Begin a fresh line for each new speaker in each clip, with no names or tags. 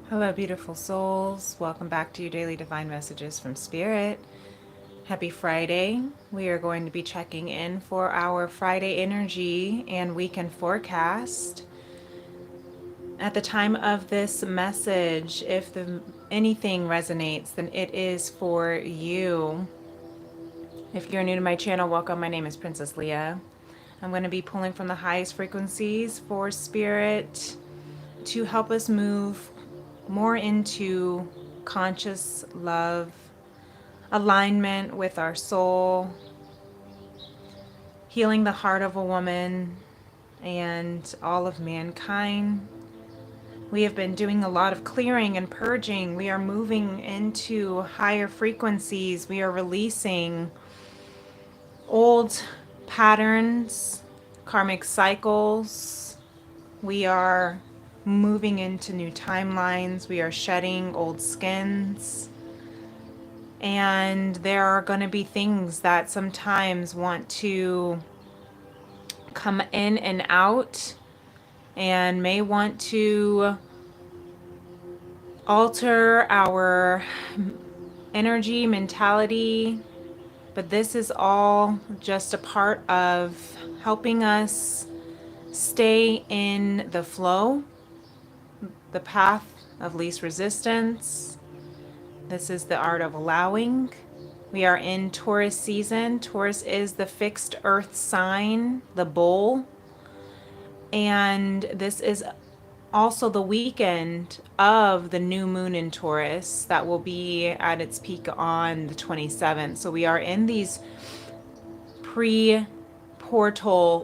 Hello, beautiful souls. Welcome back to your daily divine messages from Spirit. Happy Friday. We are going to be checking in for our Friday energy and weekend forecast. At the time of this message, if anything resonates, then it is for you. If you're new to my channel, welcome. My name is Princess Leah. I'm going to be pulling from the highest frequencies for Spirit to help us move more into conscious love, alignment with our soul, healing the heart of a woman and all of mankind. We have been doing a lot of clearing and purging. We are moving into higher frequencies. We are releasing old patterns, karmic cycles. We are moving into new timelines. We are shedding old skins. And there are going to be things that sometimes want to come in and out and may want to alter our energy, mentality. But this is all just a part of helping us stay in the flow, the path of least resistance. This is the art of allowing. We are in Taurus season. Taurus is the fixed earth sign, the bull. And this is also the weekend of the new moon in Taurus that will be at its peak on the 27th. So we are in these pre-portal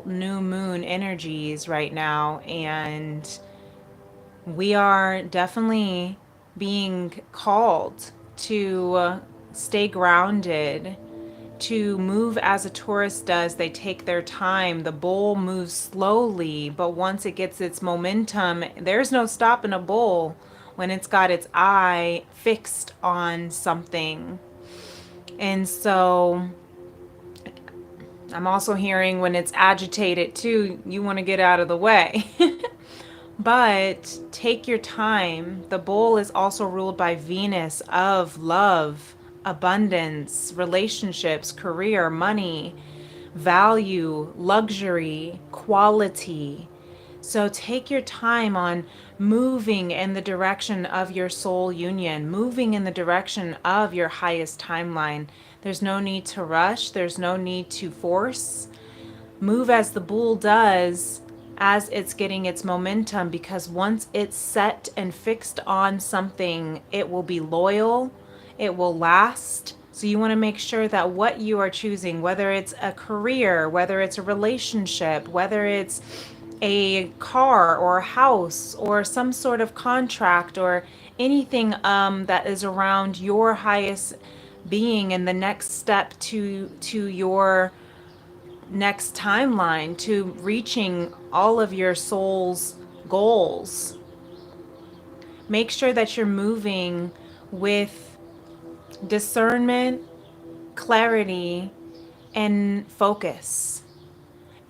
new moon energies right now, and we are definitely being called to stay grounded, to move as a Taurus does. They take their time. The bull moves slowly, but once it gets its momentum, there's no stopping a bull when it's got its eye fixed on something. And so I'm also hearing when it's agitated too, you want to get out of the way. But take your time. The bull is also ruled by Venus of love, abundance, relationships, career, money, value, luxury, quality. So take your time on moving in the direction of your soul union, moving in the direction of your highest timeline. There's no need to rush, there's no need to force. Move as the bull does as it's getting its momentum, because once it's set and fixed on something, it will be loyal, it will last. So you want to make sure that what you are choosing, whether it's a career, whether it's a relationship, whether it's a car or a house or some sort of contract or anything that is around your highest being and the next step to your next timeline, to reaching all of your soul's goals. Make sure that you're moving with discernment, clarity, and focus.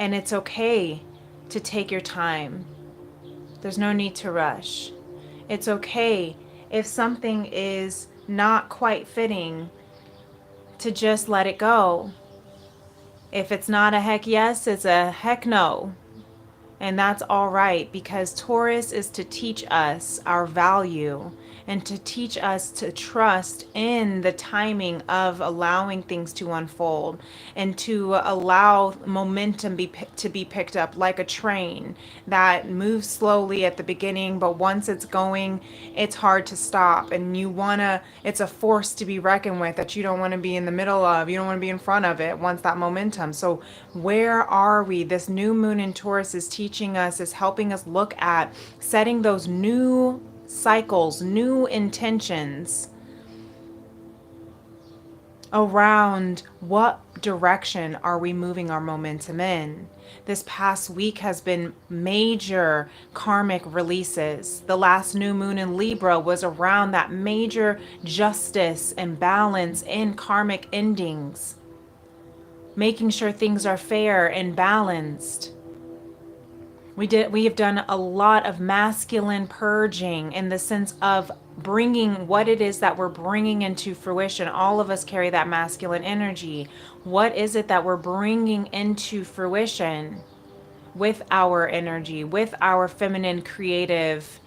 And it's okay to take your time. There's no need to rush. It's okay if something is not quite fitting to just let it go. If it's not a heck yes, it's a heck no. And that's all right, because Taurus is to teach us our value and to teach us to trust in the timing of allowing things to unfold and to allow momentum to be picked up like a train that moves slowly at the beginning, but once it's going, it's hard to stop. And it's a force to be reckoned with that you don't want to be in the middle of, you don't want to be in front of it once that momentum. So where are we? This new moon in Taurus is teaching us, is helping us look at setting those new cycles, new intentions around what direction are we moving our momentum in. This past week has been major karmic releases. The last new moon in Libra was around that major justice and balance in karmic endings, making sure things are fair and balanced. We have done a lot of masculine purging in the sense of bringing what it is that we're bringing into fruition. All of us carry that masculine energy. What is it that we're bringing into fruition with our energy, with our feminine, creative,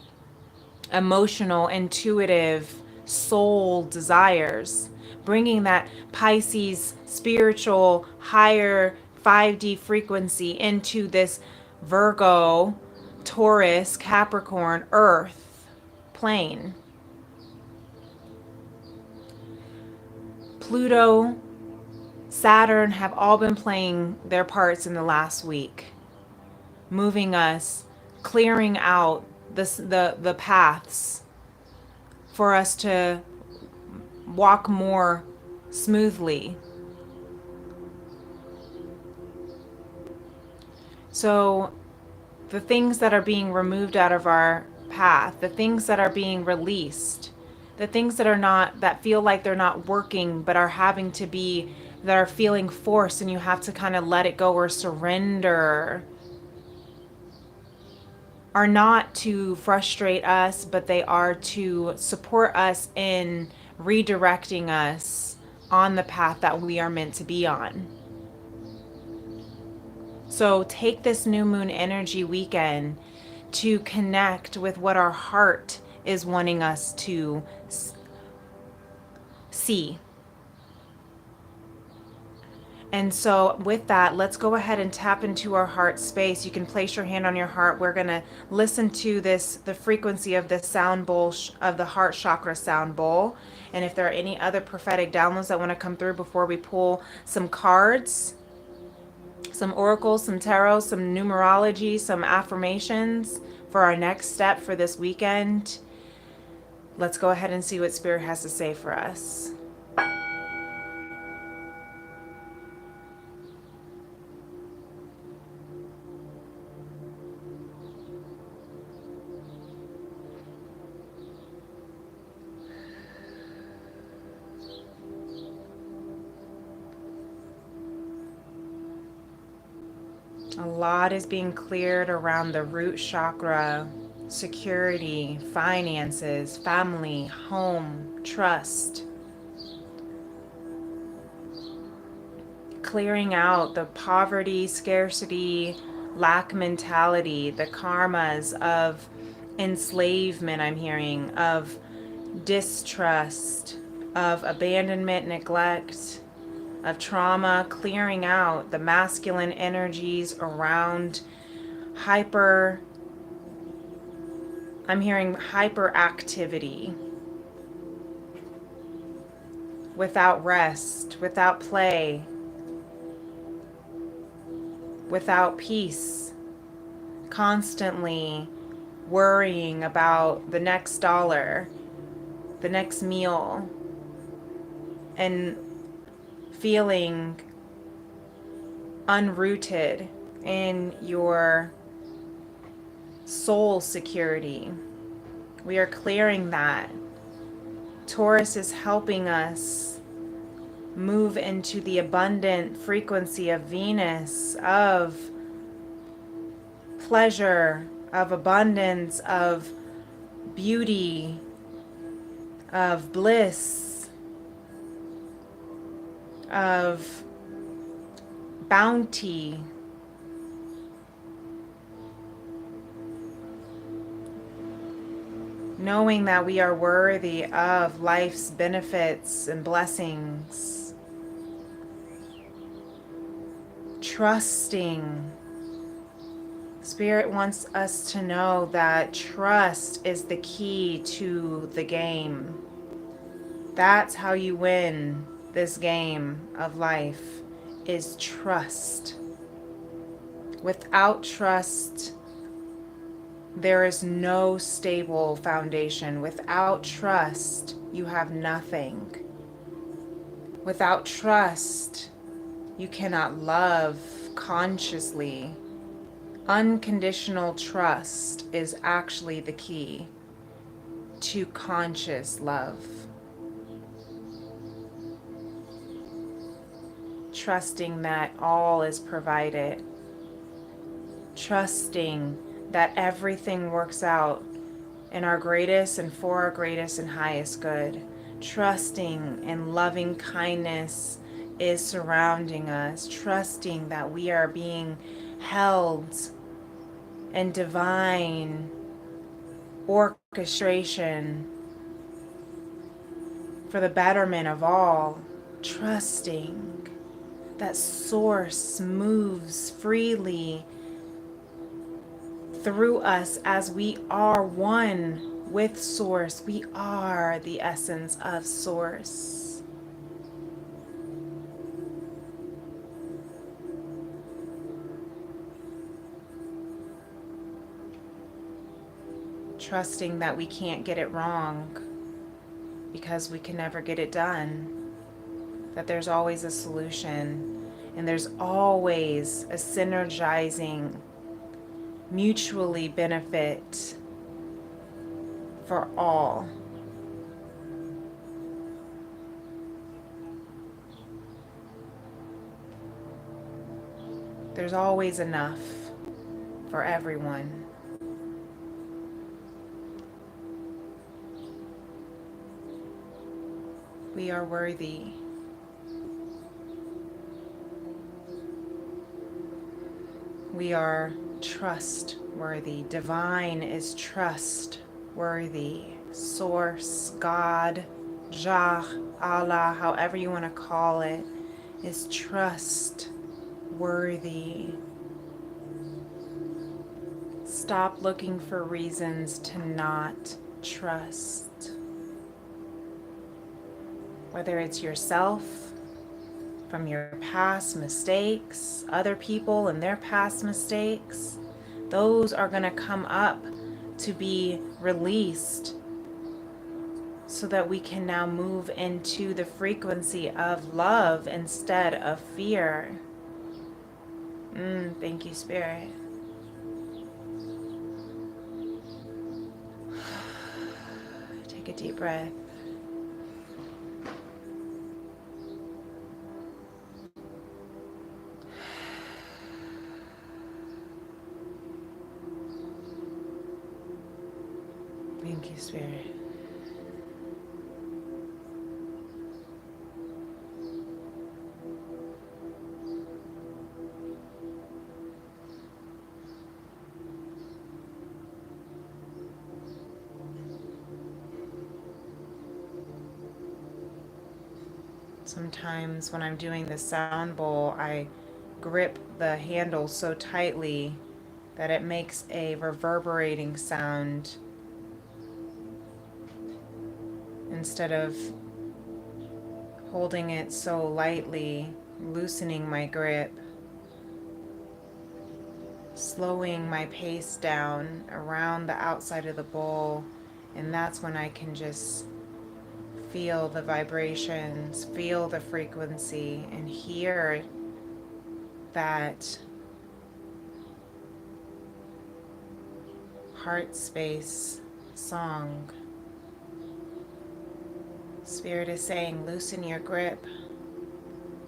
emotional, intuitive soul desires? Bringing that Pisces spiritual higher 5D frequency into this Virgo, Taurus, Capricorn, Earth plane. Pluto, Saturn have all been playing their parts in the last week, moving us, clearing out the paths for us to walk more smoothly. So the things that are being removed out of our path, the things that are being released, the things that are not, that feel like they're not working but are having to be, that are feeling forced, and you have to kind of let it go or surrender, are not to frustrate us, but they are to support us in redirecting us on the path that we are meant to be on. So take this new moon energy weekend to connect with what our heart is wanting us to see. And so with that, let's go ahead and tap into our heart space. You can place your hand on your heart. We're going to listen to this, the frequency of the sound bowl, of the heart chakra sound bowl. And if there are any other prophetic downloads that want to come through before we pull some cards, some oracles, some tarot, some numerology, some affirmations for our next step for this weekend, let's go ahead and see what Spirit has to say for us. A lot is being cleared around the root chakra, security, finances, family, home, trust. Clearing out the poverty, scarcity, lack mentality, the karmas of enslavement, I'm hearing, of distrust, of abandonment, neglect, of trauma, clearing out the masculine energies around I'm hearing hyperactivity, without rest, without play, without peace, constantly worrying about the next dollar, the next meal, and feeling unrooted in your soul security. We are clearing that. Taurus is helping us move into the abundant frequency of Venus, of pleasure, of abundance, of beauty, of bliss, of bounty. Knowing that we are worthy of life's benefits and blessings. Trusting. Spirit wants us to know that trust is the key to the game. That's how you win this game of life, is trust. Without trust, there is no stable foundation. Without trust, you have nothing. Without trust, you cannot love consciously. Unconditional trust is actually the key to conscious love. Trusting that all is provided. trusting that everything works out in our greatest and for our greatest and highest good, trusting in loving kindness is surrounding us, trusting that we are being held in divine orchestration for the betterment of all, trusting that Source moves freely through us as we are one with Source. We are the essence of Source. Trusting that we can't get it wrong because we can never get it done. That there's always a solution and there's always a synergizing, mutually benefit for all. There's always enough for everyone. We are worthy. We are trustworthy. Divine is trustworthy. Source, God, Jah, Allah, however you want to call it, is trustworthy. Stop looking for reasons to not trust. Whether it's yourself, from your past mistakes, other people and their past mistakes, those are going to come up to be released so that we can now move into the frequency of love instead of fear. Thank you, Spirit. Take a deep breath. Thank you, Spirit. Sometimes when I'm doing the sound bowl, I grip the handle so tightly that it makes a reverberating sound instead of holding it so lightly, loosening my grip, slowing my pace down around the outside of the bowl, and that's when I can just feel the vibrations, feel the frequency, and hear that heart space song. Spirit is saying, loosen your grip.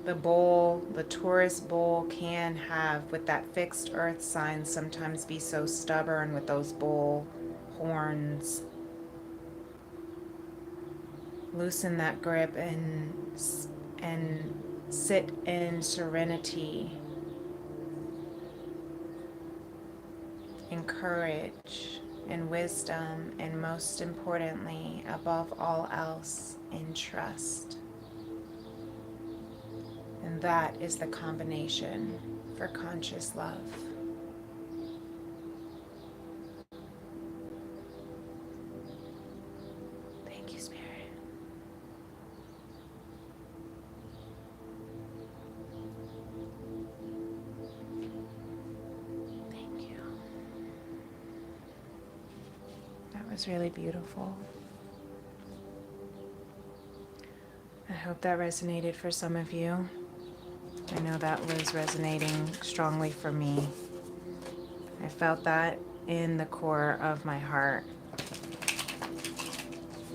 The bowl, the Taurus bowl can have, with that fixed earth sign, sometimes be so stubborn with those bull horns. Loosen that grip and sit in serenity, in courage, in wisdom, and most importantly, above all else, in trust. And that is the combination for conscious love. Thank you, Spirit. Thank you. That was really beautiful. I hope that resonated for some of you. I know that was resonating strongly for me. I felt that in the core of my heart.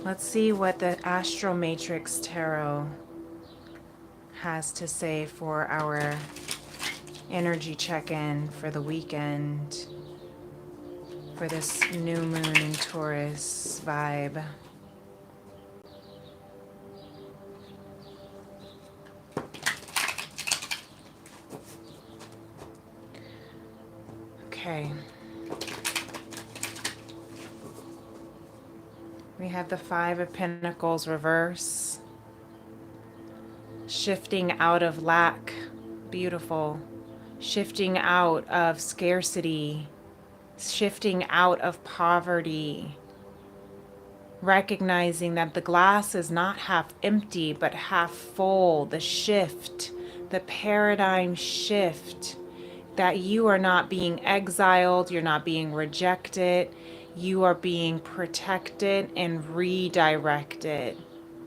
Let's see what the Astro Matrix Tarot has to say for our energy check-in for the weekend, for this new moon in Taurus vibe. Okay. We have the Five of Pentacles reverse. Shifting out of lack. Beautiful. Shifting out of scarcity. Shifting out of poverty. Recognizing that the glass is not half empty, but half full. The shift, the paradigm shift. That you are not being exiled, you're not being rejected, you are being protected and redirected.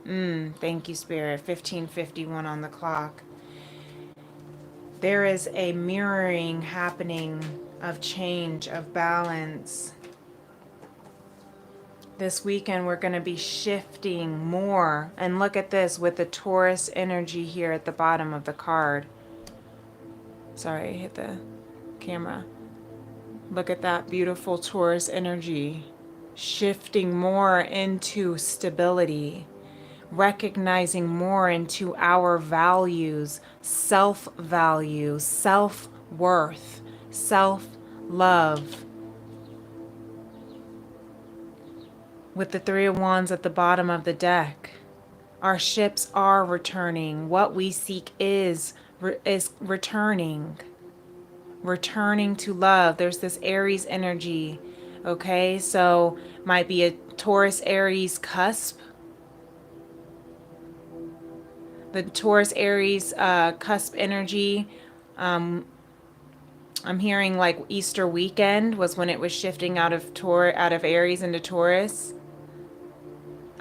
Thank you, Spirit. 15:51 on the clock. There is a mirroring happening of change, of balance. This weekend, we're going to be shifting more. And look at this with the Taurus energy here at the bottom of the card. Sorry, I hit the camera. Look at that beautiful Taurus energy. Shifting more into stability. Recognizing more into our values, self-value, self-worth, self-love. With the Three of Wands at the bottom of the deck, our ships are returning. What we seek is returning. Returning to love. There's this Aries energy. Okay, so might be a Taurus Aries cusp. The Taurus Aries cusp energy. I'm hearing like Easter weekend was when it was shifting out of Aries into Taurus.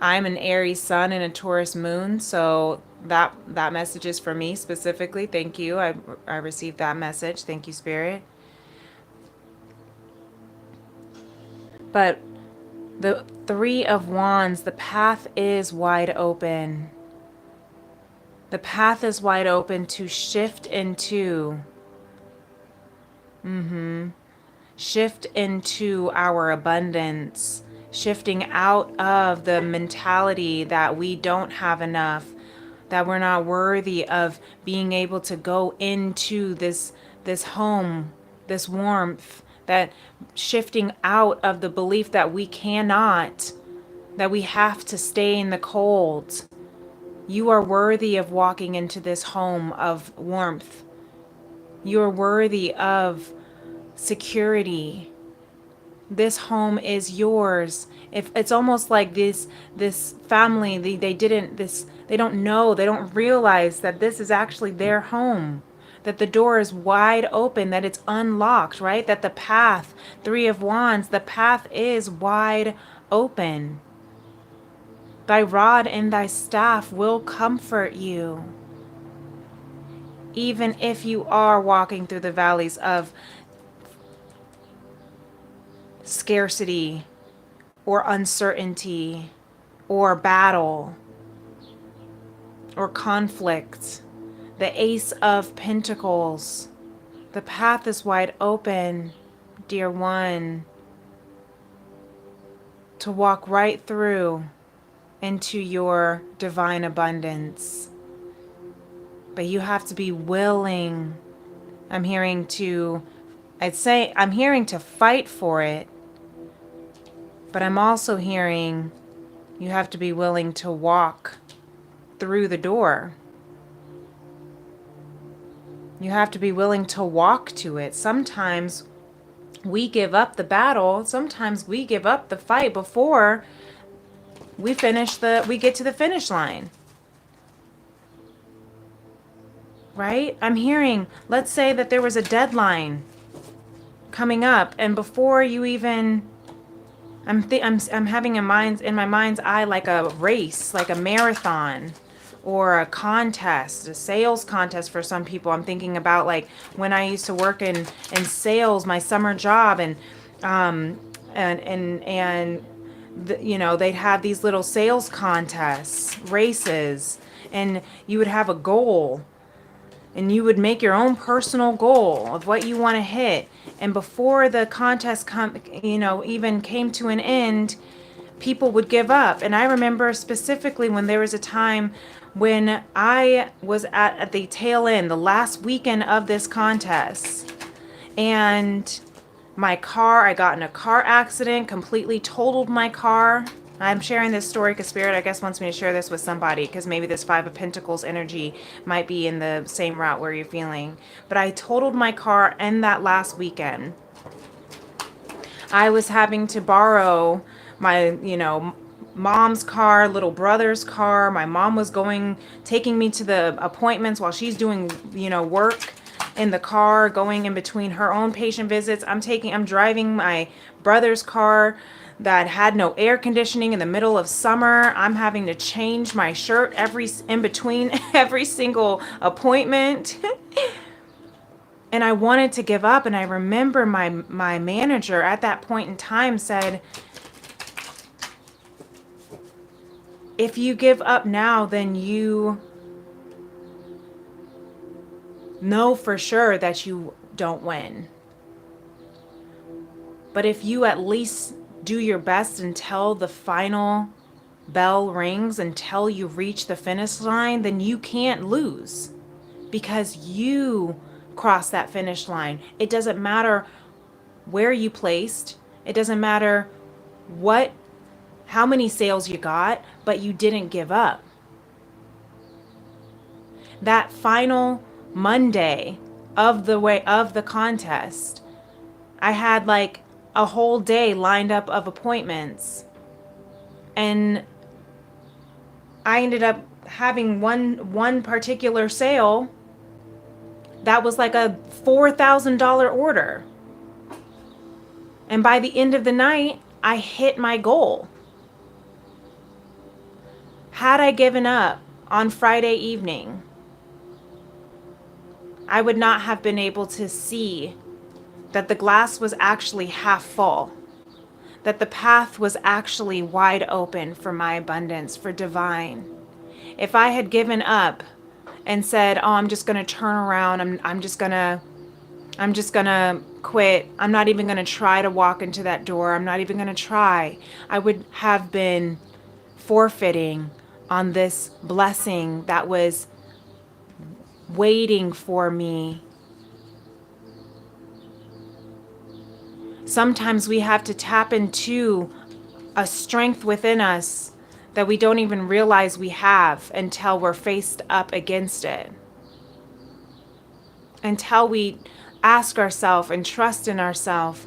I'm an Aries sun and a Taurus moon, so that message is for me specifically. Thank you. I received that message. Thank you, Spirit. But the Three of Wands, the path is wide open. The path is wide open to shift into shift into our abundance, shifting out of the mentality that we don't have enough, that we're not worthy of being able to go into this home, this warmth, that shifting out of the belief that we cannot, that we have to stay in the cold. You are worthy of walking into this home of warmth. You are worthy of security. This home is yours. If it's almost like this family, they don't know, they don't realize that this is actually their home, that the door is wide open, that it's unlocked, right? That the path, Three of Wands, the path is wide open. Thy rod and thy staff will comfort you. Even if you are walking through the valleys of scarcity or uncertainty or battle or conflict. The Ace of Pentacles. The path is wide open, dear one, to walk right through into your divine abundance. But you have to be willing. I'm hearing to fight for it. But I'm also hearing you have to be willing to walk through the door. You have to be willing to walk to it. Sometimes we give up the battle. Sometimes we give up the fight before we get to the finish line. Right? I'm hearing, let's say that there was a deadline coming up, and before you even, I'm having in my mind's eye like a race, like a marathon or a contest, a sales contest for some people. I'm thinking about like when I used to work in sales, my summer job, and they'd have these little sales contests, races, and you would have a goal. and you would make your own personal goal of what you want to hit. And before the contest even came to an end, people would give up. And I remember specifically when there was a time when I was at the tail end, the last weekend of this contest, and I got in a car accident, completely totaled my car. I'm sharing this story because Spirit, I guess, wants me to share this with somebody, because maybe this Five of Pentacles energy might be in the same route where you're feeling. But I totaled my car in that last weekend. I was having to borrow my, mom's car, little brother's car. My mom was taking me to the appointments while she's doing, work in the car, going in between her own patient visits. I'm driving my brother's car that had no air conditioning in the middle of summer. I'm having to change my shirt in between every single appointment. And I wanted to give up. And I remember my manager at that point in time said, if you give up now, then you know for sure that you don't win. But if you at least do your best until the final bell rings, until you reach the finish line, then you can't lose, because you crossed that finish line. It doesn't matter where you placed. It doesn't matter how many sales you got, but you didn't give up. That final Monday of the contest, I had like a whole day lined up of appointments, and I ended up having one particular sale that was like a $4,000 order. And by the end of the night, I hit my goal. Had I given up on Friday evening, I would not have been able to see that the glass was actually half full, that the path was actually wide open for my abundance, for divine. If I had given up and said, "Oh, I'm just going to turn around. I'm just going to quit. I'm not even going to try to walk into that door. I'm not even going to try." I would have been forfeiting on this blessing that was waiting for me. Sometimes we have to tap into a strength within us that we don't even realize we have until we're faced up against it. Until we ask ourselves and trust in ourselves,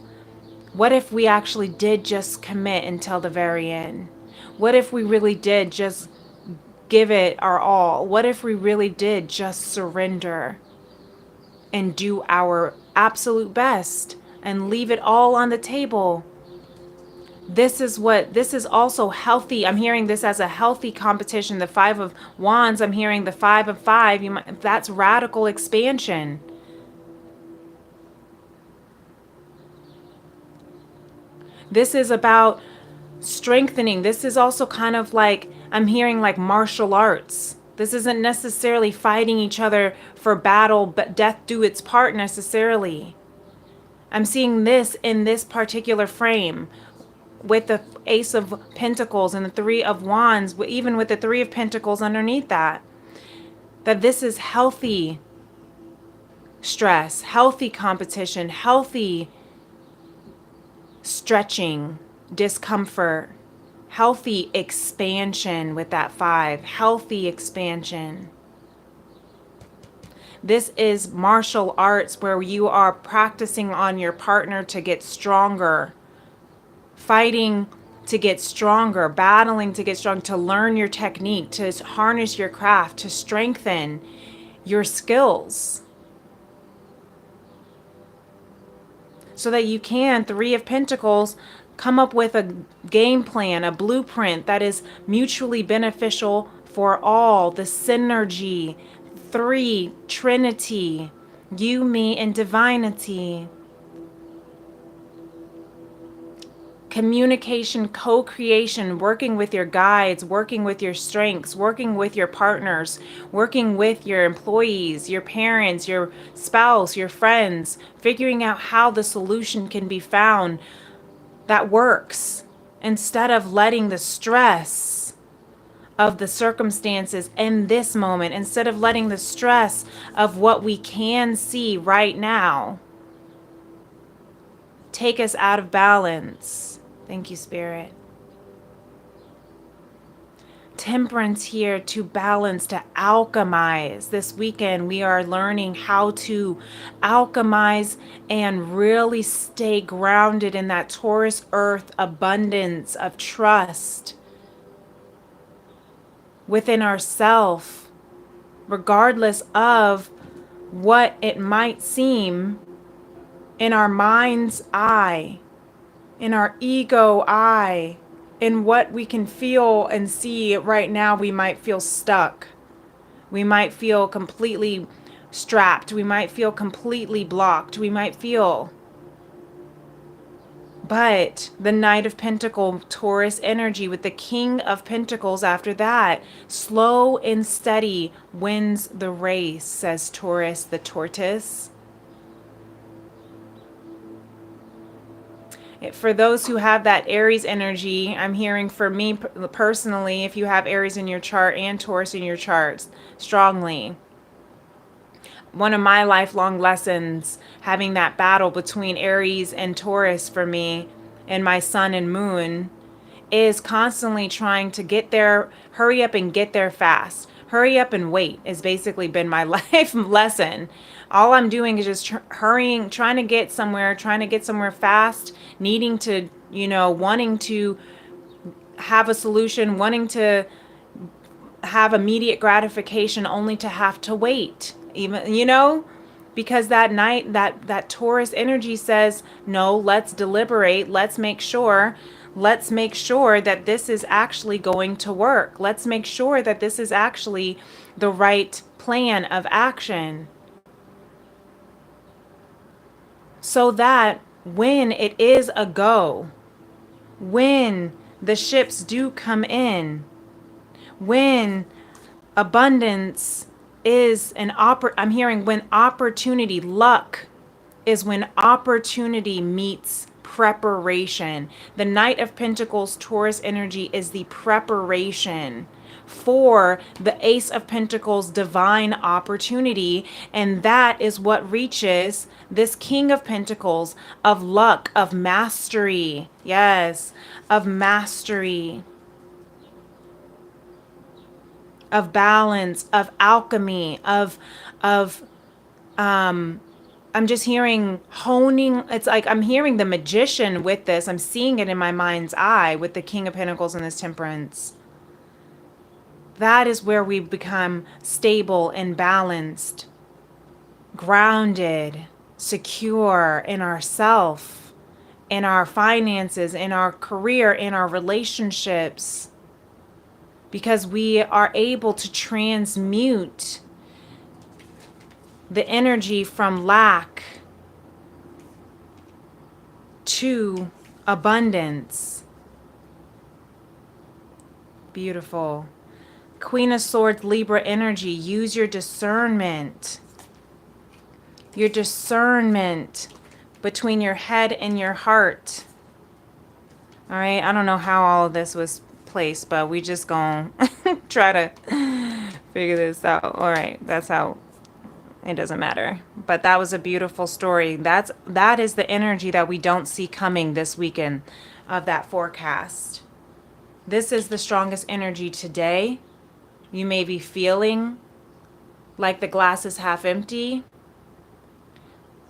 what if we actually did just commit until the very end? What if we really did just give it our all? What if we really did just surrender and do our absolute best and leave it all on the table? This is also healthy. I'm hearing this as a healthy competition. The Five of Wands, I'm hearing the Five of Five. That's radical expansion. This is about strengthening. This is also kind of like, I'm hearing like martial arts. This isn't necessarily fighting each other for battle, but death do its part necessarily. I'm seeing this in this particular frame with the Ace of Pentacles and the Three of Wands, even with the Three of Pentacles underneath that this is healthy stress, healthy competition, healthy stretching, discomfort, healthy expansion with that Five, healthy expansion. This is martial arts where you are practicing on your partner to get stronger, fighting to get stronger, battling to get strong, to learn your technique, to harness your craft, to strengthen your skills, so that you can, Three of Pentacles, come up with a game plan, a blueprint that is mutually beneficial for all. The synergy, three, Trinity, you, me, and divinity. communication, co-creation, working with your guides, working with your strengths, working with your partners, working with your employees, your parents, your spouse, your friends, figuring out how the solution can be found that works instead of letting the stress of the circumstances in this moment, instead of letting the stress of what we can see right now take us out of balance. Thank you, Spirit. Temperance here to balance, to alchemize. This weekend, we are learning how to alchemize and really stay grounded in that Taurus earth abundance of trust within ourself, regardless of what it might seem in our mind's eye, in our ego eye, in what we can feel and see right now. We might feel stuck. We might feel completely strapped. We might feel completely blocked. We might feel. But the Knight of Pentacles, Taurus energy with the King of Pentacles after that, slow and steady wins the race, says Taurus the tortoise. For those who have that Aries energy, I'm hearing for me personally, if you have Aries in your chart and Taurus in your charts, strongly. One of my lifelong lessons, having that battle between Aries and Taurus for me and my sun and moon, is constantly trying to get there, hurry up and get there fast. Hurry up and wait has basically been my life lesson. All I'm doing is just hurrying, trying to get somewhere fast, needing to, wanting to have a solution, wanting to have immediate gratification only to have to wait. Even, because that Taurus energy says, no, let's deliberate. Let's make sure that this is actually going to work. Let's make sure that this is actually the right plan of action. So that when it is a go, when the ships do come in, when abundance is I'm hearing when opportunity, luck is when opportunity meets preparation. The Knight of Pentacles, Taurus energy is the preparation for the Ace of Pentacles, divine opportunity. And that is what reaches this King of Pentacles, of luck, of mastery. Yes, of mastery, of balance, of alchemy, I'm just hearing honing. It's like I'm hearing the magician with this. I'm seeing it in my mind's eye with the King of Pentacles and this Temperance. That is where we become stable and balanced, grounded, secure in ourself, in our finances, in our career, in our relationships, because we are able to transmute the energy from lack to abundance. Beautiful. Queen of Swords, Libra energy. Use your discernment. Your discernment between your head and your heart. All right. I don't know how all of this was placed, but we just gonna try to figure this out. All right. That's how. It doesn't matter. But that was a beautiful story. That is the energy that we don't see coming this weekend of that forecast. This is the strongest energy today. You may be feeling like the glass is half empty.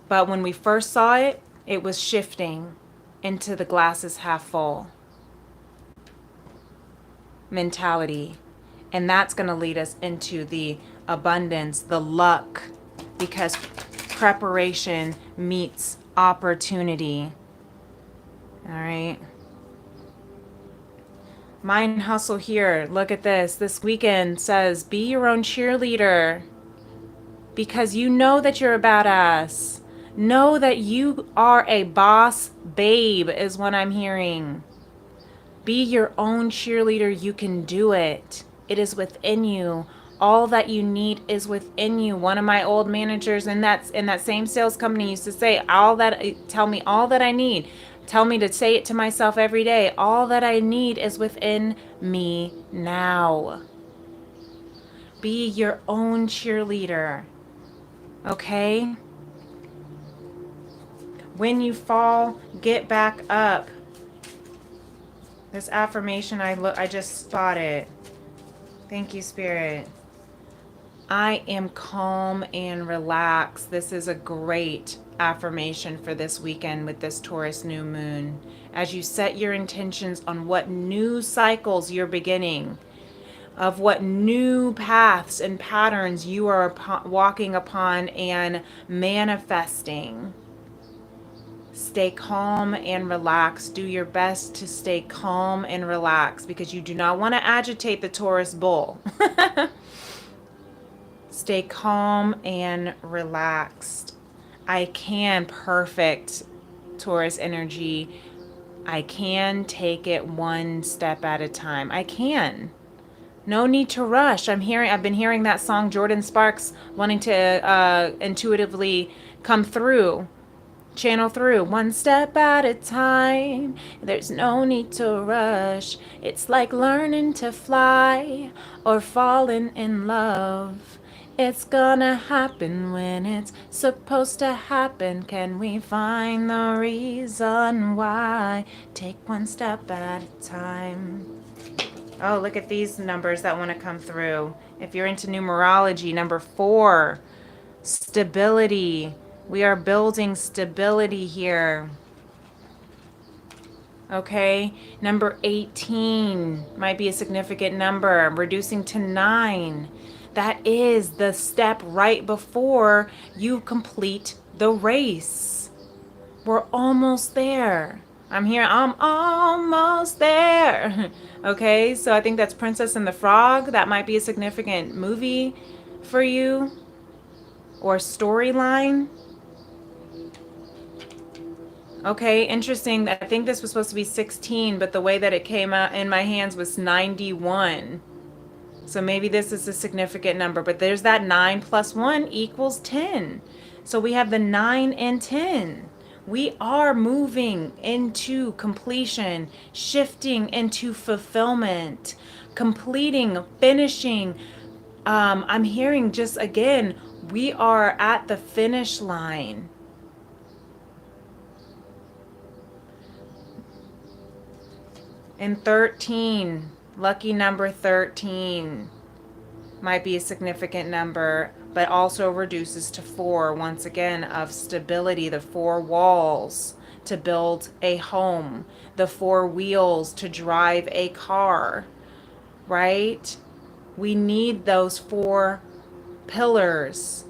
But when we first saw it, it was shifting into the glass is half full mentality. And that's going to lead us into the abundance, the luck, because preparation meets opportunity. All right. Mind hustle here. Look at this. This weekend says, be your own cheerleader, because you know that you're a badass. Know that you are a boss babe, is what I'm hearing. Be your own cheerleader. You can do it. It is within you. All that you need is within you. One of my old managers in that same sales company used to say, tell me all that I need. Tell me to say it to myself every day. All that I need is within me now. Be your own cheerleader. Okay? When you fall, get back up. This affirmation I just spotted. Thank you, Spirit. I am calm and relaxed. This is a great affirmation for this weekend with this Taurus new moon. As you set your intentions on what new cycles you're beginning, of what new paths and patterns you are walking upon and manifesting. Stay calm and relaxed. Do your best to stay calm and relaxed because you do not want to agitate the Taurus bull. Stay calm and relaxed. I can, perfect Taurus energy. I can take it one step at a time. I can. No need to rush. I've been hearing that song, Jordan Sparks, wanting to intuitively come through, channel through, one step at a time. There's no need to rush. It's like learning to fly or falling in love. It's gonna happen when it's supposed to happen. Can we find the reason why? Take one step at a time. Oh, look at these numbers that want to come through. If you're into numerology, number 4, stability. We are building stability here. Okay, number 18 might be a significant number, reducing to 9. That is the step right before you complete the race. We're almost there. I'm almost there. Okay, so I think that's Princess and the Frog. That might be a significant movie for you or storyline. Okay, interesting. I think this was supposed to be 16, but the way that it came out in my hands was 91. So maybe this is a significant number, but there's that 9 plus 1 equals 10. So we have the 9 and 10. We are moving into completion, shifting into fulfillment, completing, finishing. I'm hearing just again, we are at the finish line. And 13, lucky number 13 might be a significant number, but also reduces to 4, once again, of stability, the 4 walls to build a home, the 4 wheels to drive a car, right? We need those 4 pillars.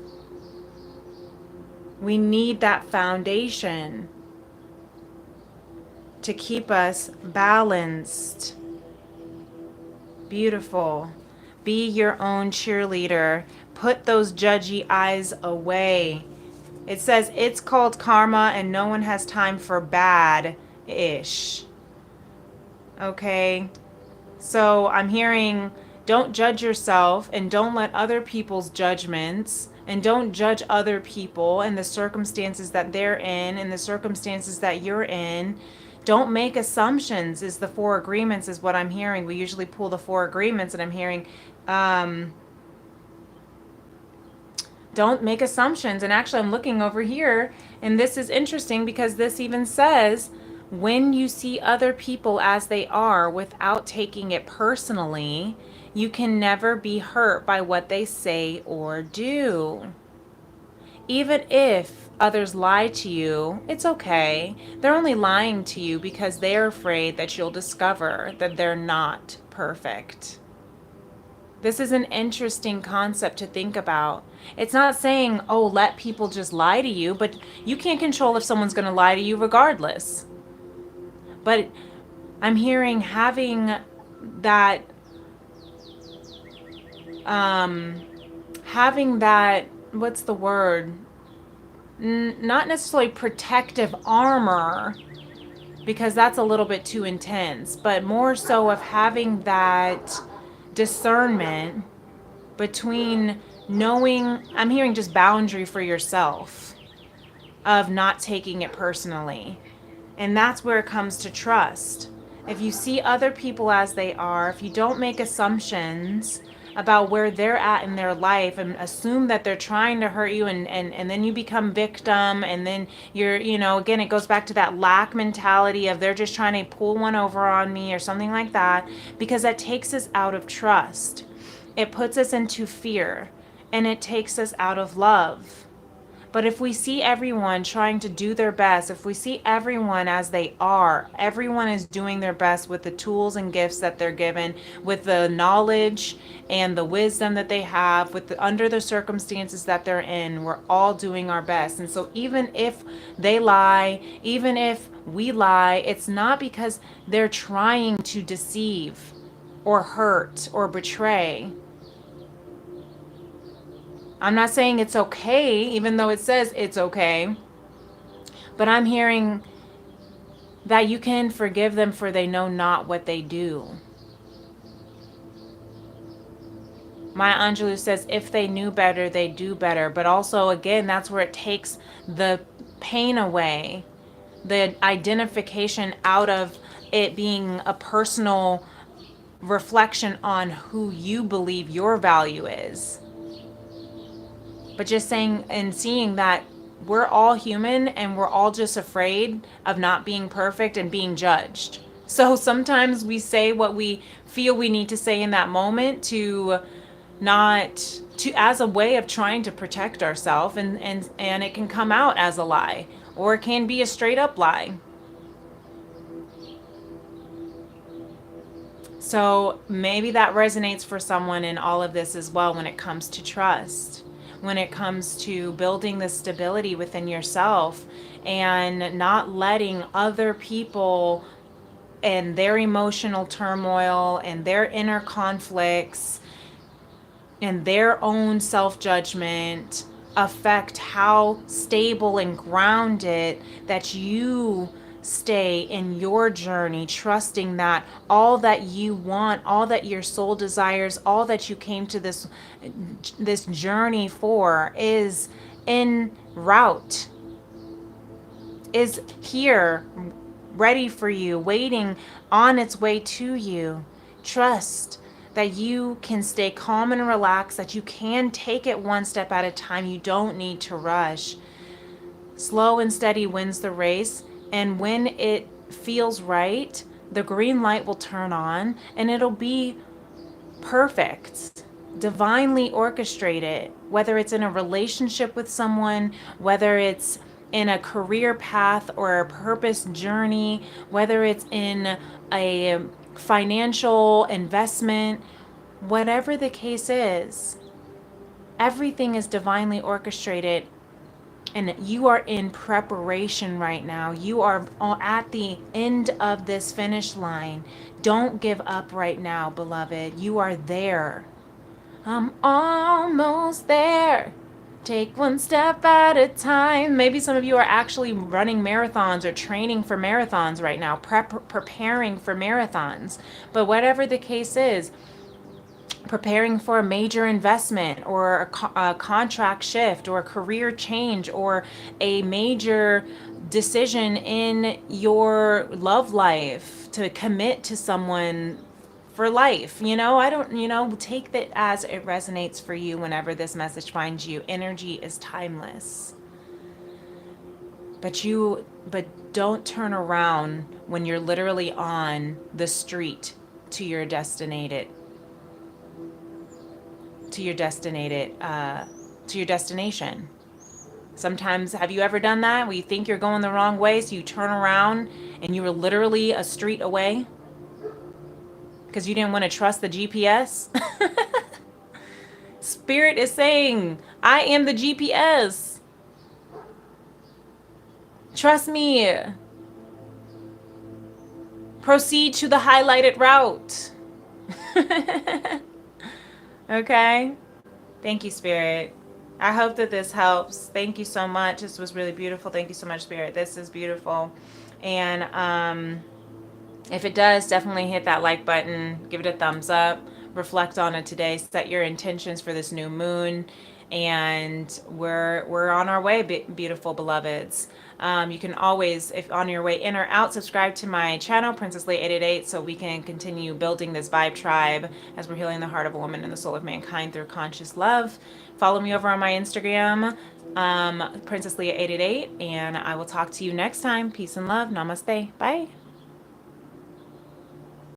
We need that foundation to keep us balanced. Beautiful. Be your own cheerleader. Put those judgy eyes away. It says it's called karma and no one has time for bad-ish. Okay? So I'm hearing don't judge yourself and don't let other people's judgments and don't judge other people and the circumstances that they're in and the circumstances that you're in. Don't make assumptions is the 4 agreements is what I'm hearing. We usually pull the 4 agreements and I'm hearing don't make assumptions. And actually I'm looking over here and this is interesting because this even says when you see other people as they are without taking it personally, you can never be hurt by what they say or do. Even if others lie to you, it's okay. They're only lying to you because they're afraid that you'll discover that they're not perfect. This is an interesting concept to think about. It's not saying, oh, let people just lie to you, but you can't control if someone's going to lie to you regardless. But I'm hearing having that, what's the word? not necessarily protective armor, because that's a little bit too intense, but more so of having that discernment between knowing, I'm hearing just boundary for yourself, of not taking it personally. And that's where it comes to trust. If you see other people as they are, if you don't make assumptions about where they're at in their life and assume that they're trying to hurt you, and then you become victim, and then you're, again, it goes back to that lack mentality of they're just trying to pull one over on me or something like that, because that takes us out of trust. It puts us into fear, and it takes us out of love. But if we see everyone trying to do their best, if we see everyone as they are, everyone is doing their best with the tools and gifts that they're given, with the knowledge and the wisdom that they have, under the circumstances that they're in, we're all doing our best. And so even if they lie, even if we lie, it's not because they're trying to deceive or hurt or betray. I'm not saying it's okay, even though it says it's okay. But I'm hearing that you can forgive them, for they know not what they do. Maya Angelou says, if they knew better, they do better. But also, again, that's where it takes the pain away, the identification out of it being a personal reflection on who you believe your value is. But just saying and seeing that we're all human, and we're all just afraid of not being perfect and being judged. So sometimes we say what we feel we need to say in that moment to not to as a way of trying to protect ourselves, and it can come out as a lie, or it can be a straight up lie. So maybe that resonates for someone in all of this as well, when it comes to trust, when it comes to building the stability within yourself, and not letting other people and their emotional turmoil and their inner conflicts and their own self-judgment affect how stable and grounded that you stay in your journey, trusting that all that you want, all that your soul desires, all that you came to this journey for is en route, is here, ready for you, waiting on its way to you. Trust that you can stay calm and relaxed, that you can take it one step at a time. You don't need to rush. Slow and steady wins the race, and when it feels right, the green light will turn on, and it'll be perfect, divinely orchestrated, whether it's in a relationship with someone, whether it's in a career path or a purpose journey, whether it's in a financial investment, whatever the case is, everything is divinely orchestrated. And you are in preparation right now. You are at the end of this finish line. Don't give up right now, beloved. You are there. I'm almost there. Take one step at a time. Maybe some of you are actually running marathons or training for marathons right now, preparing for marathons. But whatever the case is, preparing for a major investment or a contract shift or a career change or a major decision in your love life to commit to someone for life. I don't, take that as it resonates for you whenever this message finds you. Energy is timeless. But don't turn around when you're literally on the street to your destination. Sometimes, have you ever done that, where you think you're going the wrong way, so you turn around and you were literally a street away because you didn't want to trust the GPS? Spirit is saying, I am the GPS. Trust me. Proceed to the highlighted route. Okay? Thank you, Spirit. I hope that this helps. Thank you so much. This was really beautiful. Thank you so much, Spirit. This is beautiful. And if it does, definitely hit that like button, give it a thumbs up, reflect on it today, set your intentions for this new moon, and we're on our way, beautiful beloveds. You can always, if on your way in or out, subscribe to my channel, Princess Leah 888, so we can continue building this vibe tribe as we're healing the heart of a woman and the soul of mankind through conscious love. Follow me over on my Instagram, Princess Leah 888, and I will talk to you next time. Peace and love. Namaste. Bye.